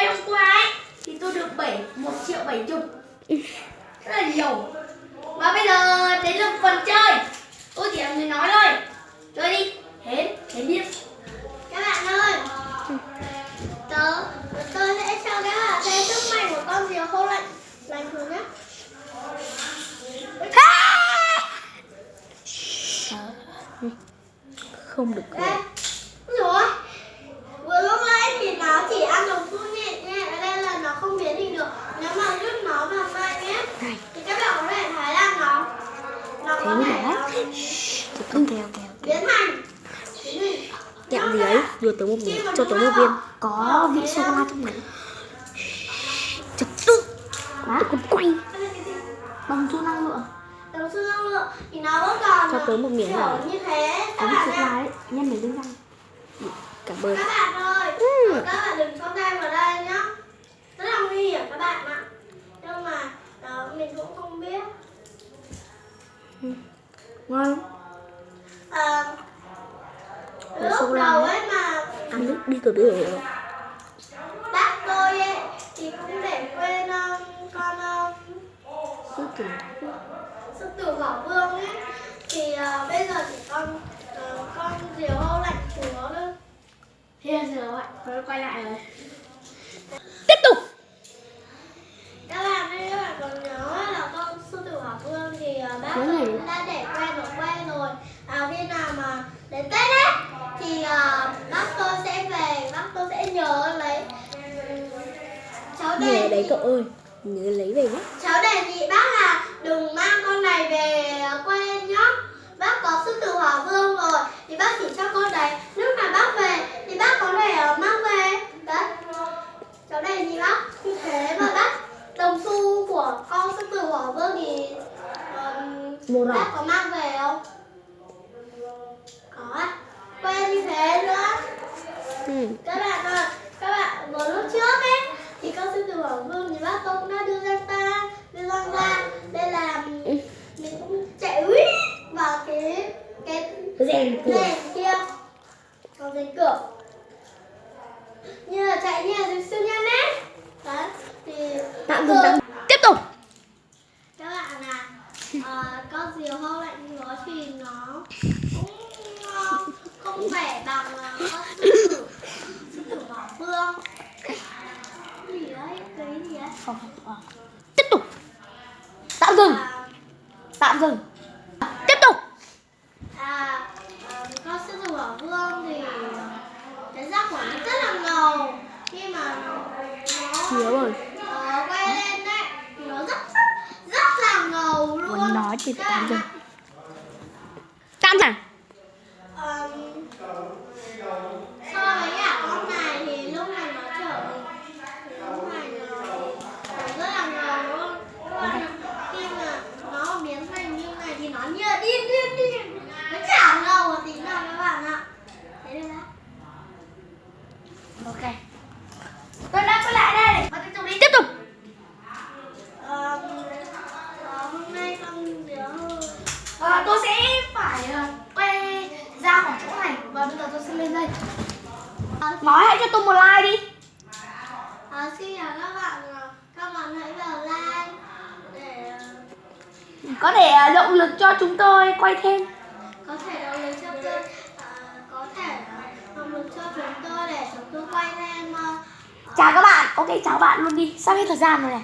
quay hôm qua ấy thì tôi được 1.070.000. Rất là nhiều. Và bây giờ đến lượt phần chơi. Tôi chỉ là người nói thôi. Chơi đi. Hến đi. Các bạn ơi, tôi sẽ cho các bạn xem sức mạnh của con diều hâu lạnh thường nhé. Không được cười. Rồi. Vừa lúc nãy thì nó chỉ ăn đồng xu nhẹ ở đây là nó không biến hình được. Nếu mà rút nó vào tay nhé thì các bạn có thể thấy là nó có thể Kèo biến thành kẹo gì ấy, đưa tới một miếng, cho tới một viên có vị sô cô la trong đấy. Chật tự tôi còn quay bằng chu năng lượng. Đồng xu năng lượng thì nó vẫn còn cho tới một miếng nào như thế. có vị sô cô la ấy, nhân mình lên răng. Cảm ơn Các bạn ơi, các bạn đừng cho tay vào đây nhá, rất là nguy hiểm các bạn ạ. Nhưng mà mình cũng không biết. ngon. Lúc đầu ấy mà Ăn đi từ từ rồi. bác tôi ấy thì cũng để quên con sư tử hỏa vương ấy, thì bây giờ chỉ con diều hâu lạnh chúa nữa. Thì giờ bạn tôi quay lại rồi. Tiếp tục. Các bạn ơi, các bạn còn nhớ là con sư tử hỏa vương thì bác Cái tôi này. cũng đã để quen rồi. Khi nào mà đến Tết ấy thì bác tôi sẽ về, bác tôi sẽ nhớ lấy cháu Nhớ đề đấy nghị, cậu ơi, nhớ lấy về nhé. cháu đề nghị bác là đừng mang con này về quê nhá. Bác có sư tử hỏa vương rồi thì bác chỉ cho con đấy, lúc nào bác về thì bác có thể mang về đấy. Cháu đề nghị bác như thế. Mà bác đồng xu của con sư tử hỏa vương thì bác có mang về không? Có ạ. Quen như thế nữa. Các bạn ơi, các bạn vừa lúc trước ấy thì con sư tử hỏa vương thì bác tôi cũng đã đưa răng ra đây là mình cũng chạy huýt vào cái Rèn kia, vào rèn cửa, như là chạy như là siêu nhân ấy. Đấy thì tiếp tục. các bạn con diều hâu lạnh nó thì nó cũng không khỏe bằng con sư tử hỏa vương. Gì đấy, cái gì đấy? Tiếp tục. Tạm dừng. Tiếp tục. Con sư tử hỏa vương thì cái răng của nó rất là ngầu, khi mà nó quay lên đấy thì nó rất là ngầu luôn. Muốn nói thì phải tạm dừng. Tạm dừng. So với cả con này thì lúc này nó lúc này nó rất là ngầu luôn. Khi mà nó biến thành như này thì nó như là điên, nó chả ngầu một tí nào các bạn ạ. Thế đây đã. Ok, tôi đã quay lại đây. Và tiếp tục đi. Tiếp tục. Hôm nay con nhớ tôi sẽ phải quay ra khỏi chỗ này và bây giờ tôi sẽ lên đây. Nói hãy cho tôi một like đi. Xin chào các bạn hãy vào like để Có thể động lực cho chúng tôi quay thêm. có thể động lực cho tôi để chúng tôi quay thêm. Chào các bạn. Ok, chào bạn luôn đi. Sắp hết thời gian rồi này.